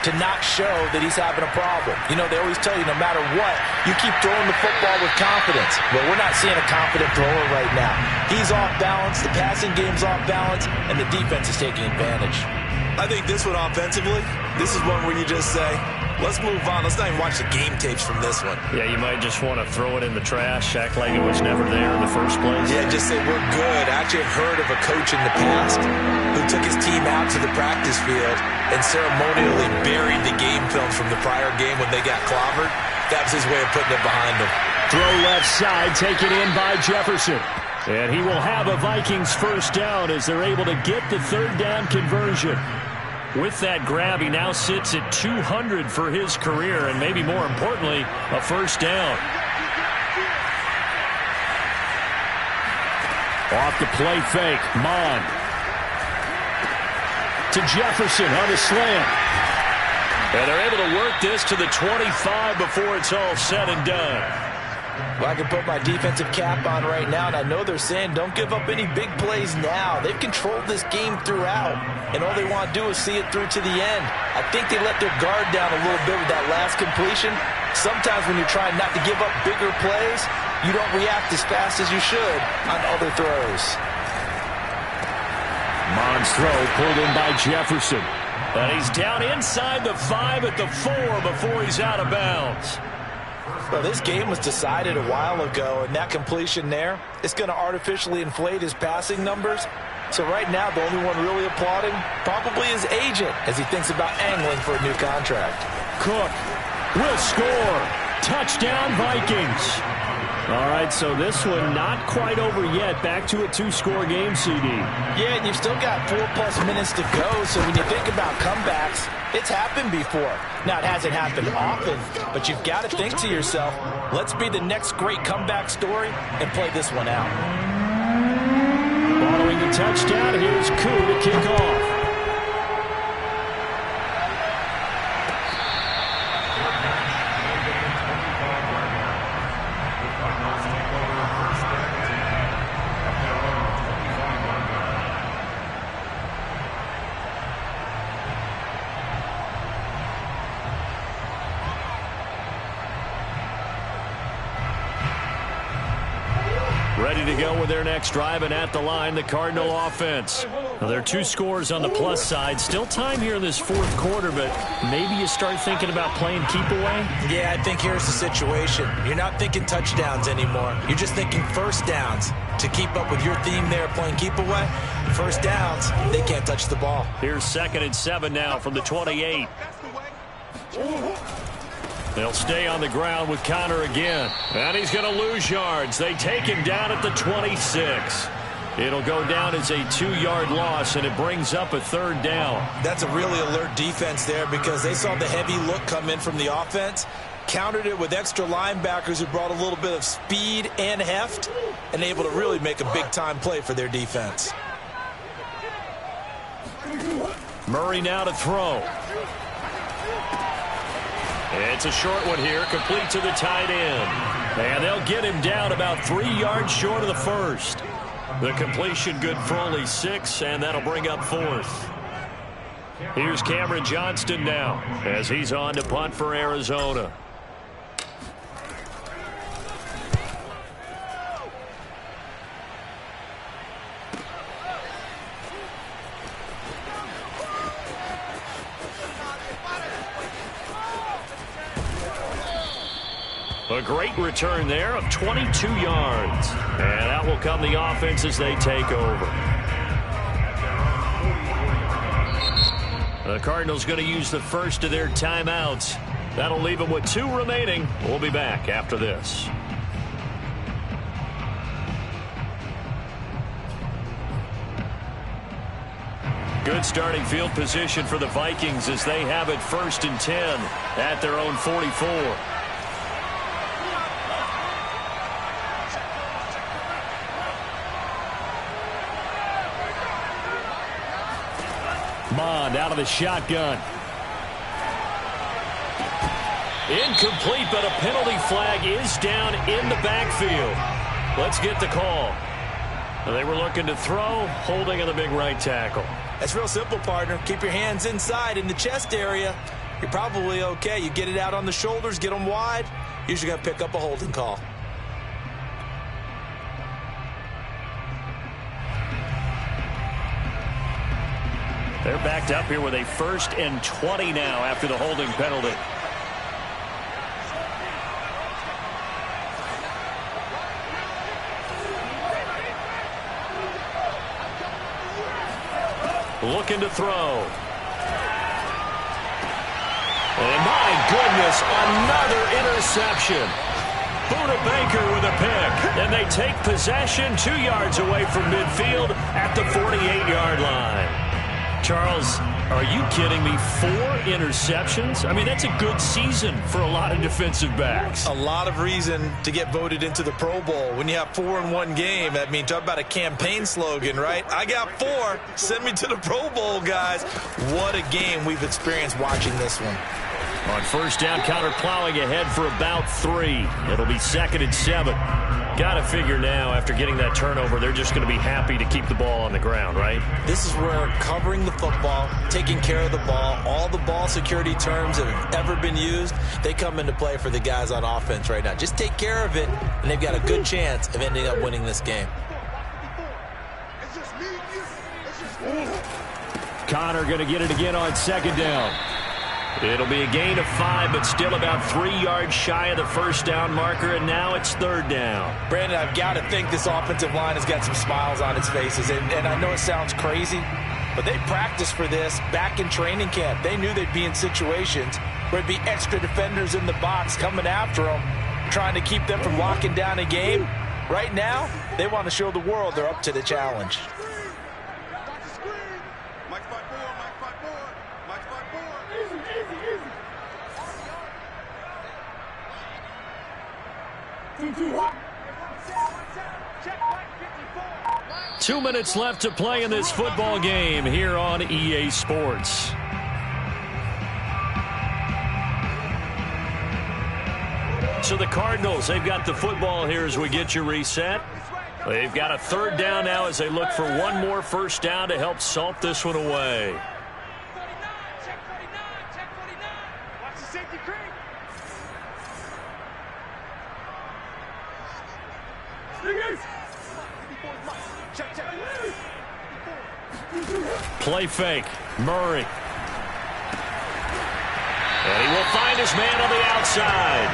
to not show that he's having a problem. You know, they always tell you no matter what, you keep throwing the football with confidence. Well, we're not seeing a confident thrower right now. He's off balance, the passing game's off balance, and the defense is taking advantage. I think this one offensively, this is one where you just say, let's move on. Let's not even watch the game tapes from this one. Yeah, you might just want to throw it in the trash, act like it was never there in the first place. Yeah, just say we're good. I actually have heard of a coach in the past who took his team out to the practice field and ceremonially buried the game film from the prior game when they got clobbered. That was his way of putting it behind them. Throw left side, taken in by Jefferson. And he will have a Vikings first down as they're able to get the 3rd down conversion. With that grab, he now sits at 200 for his career, and maybe more importantly, a first down. Off the play fake, Mond. To Jefferson on a slant. And they're able to work this to the 25 before it's all said and done. Well, I can put my defensive cap on right now, and I know they're saying don't give up any big plays now. They've controlled this game throughout, and all they want to do is see it through to the end. I think they let their guard down a little bit with that last completion. Sometimes when you're trying not to give up bigger plays, you don't react as fast as you should on other throws. Mond's throw pulled in by Jefferson. And he's down inside the 5 at the 4 before he's out of bounds. Well, this game was decided a while ago, and that completion there is going to artificially inflate his passing numbers. So right now, the only one really applauding probably his agent as he thinks about angling for a new contract. Cook will score. Touchdown, Vikings. All right, so this one not quite over yet. Back to a 2-score game, CD. Yeah, and you've still got 4+ minutes to go, so when you think about comebacks, it's happened before. Now, it hasn't happened often, but you've got to think to yourself, let's be the next great comeback story and play this one out. Following the touchdown, here's Koo to kick off. Ready to go with their next drive, and at the line, the Cardinal offense. Now, there are 2 scores on the plus side. Still time here in this 4th quarter, but maybe you start thinking about playing keep away? Yeah, I think here's the situation. You're not thinking touchdowns anymore. You're just thinking first downs. To keep up with your theme there, playing keep away, first downs, they can't touch the ball. Here's 2nd and 7 now from the 28. They'll stay on the ground with Connor again. And he's going to lose yards. They take him down at the 26. It'll go down as a 2-yard loss, and it brings up a 3rd down. That's a really alert defense there because they saw the heavy look come in from the offense, countered it with extra linebackers who brought a little bit of speed and heft, and able to really make a big-time play for their defense. Murray now to throw. It's a short one here, complete to the tight end. And they'll get him down about 3 yards short of the first. The completion good for only 6, and that'll bring up 4th. Here's Cameron Johnston now as he's on to punt for Arizona. A great return there of 22 yards. And that will come the offense as they take over. The Cardinals going to use the first of their timeouts. That'll leave them with 2 remaining. We'll be back after this. Good starting field position for the Vikings as they have it 1st and 10 at their own 44. Mond out of the shotgun. Incomplete, but a penalty flag is down in the backfield. Let's get the call. They were looking to throw, holding on the big right tackle. That's real simple, partner. Keep your hands inside in the chest area. You're probably okay. You get it out on the shoulders, get them wide. Usually going to pick up a holding call. They're backed up here with a 1st and 20 now after the holding penalty. Looking to throw. And my goodness, another interception. Buda Baker with a pick. And they take possession 2 yards away from midfield at the 48-yard line. Charles, are you kidding me? 4 interceptions? I mean, that's a good season for a lot of defensive backs. A lot of reason to get voted into the Pro Bowl. When you have 4 in one game, I mean, talk about a campaign slogan, right? I got 4. Send me to the Pro Bowl, guys. What a game we've experienced watching this one. On 1st down, counter plowing ahead for about 3. It'll be 2nd and 7. Got to figure now, after getting that turnover, they're just going to be happy to keep the ball on the ground, right? This is where covering the football, taking care of the ball, all the ball security terms that have ever been used, they come into play for the guys on offense right now. Just take care of it, and they've got a good chance of ending up winning this game. Connor going to get it again on 2nd down. It'll be a gain of 5, but still about 3 yards shy of the 1st down marker, and now it's 3rd down. Brandon, I've got to think this offensive line has got some smiles on its faces, and I know it sounds crazy, but they practiced for this back in training camp. They knew they'd be in situations where there'd be extra defenders in the box coming after them, trying to keep them from locking down a game. Right now, they want to show the world they're up to the challenge. Two minutes left to play in this football game here on EA Sports. So the Cardinals, they've got the football here as we get you reset. They've got a 3rd down now as they look for one more 1st down to help salt this one away. Play fake. Murray. And he will find his man on the outside.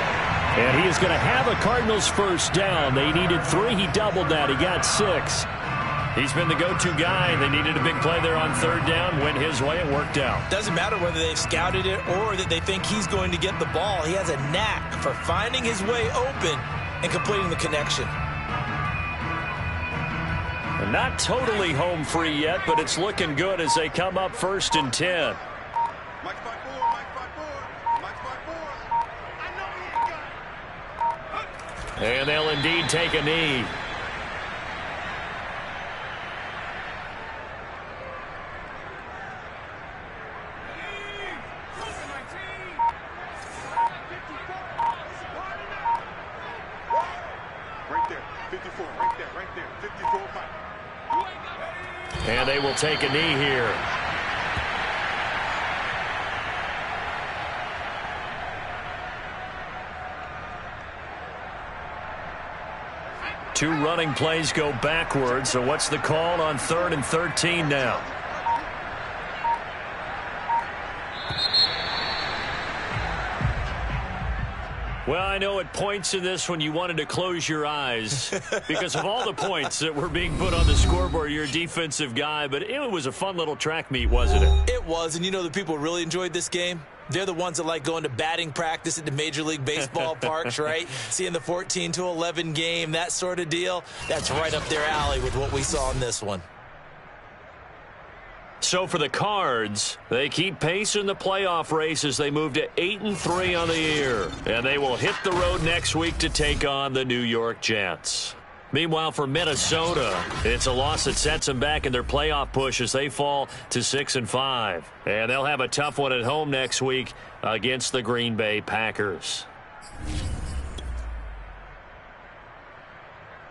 And he is going to have a Cardinals 1st down. They needed 3. He doubled that. He got 6. He's been the go-to guy. They needed a big play there on 3rd down. Went his way. It worked out. Doesn't matter whether they've scouted it or that they think he's going to get the ball. He has a knack for finding his way open and completing the connection. Not totally home free yet, but it's looking good as they come up 1st and 10. And they'll indeed take a knee. Right there, 54, right there, 54. And they will take a knee here. Two running plays go backwards. So what's the call on 3rd and 13 now? Well, I know at points in this when you wanted to close your eyes because of all the points that were being put on the scoreboard. You're a defensive guy, but it was a fun little track meet, wasn't it? It was, and you know the people really enjoyed this game? They're the ones that like going to batting practice at the Major League Baseball parks, right? Seeing the 14-11 game, that sort of deal. That's right up their alley with what we saw in this one. So for the Cards, they keep pace in the playoff race as they move to 8-3 on the year. And they will hit the road next week to take on the New York Jets. Meanwhile, for Minnesota, it's a loss that sets them back in their playoff push as they fall to 6-5. And they'll have a tough one at home next week against the Green Bay Packers.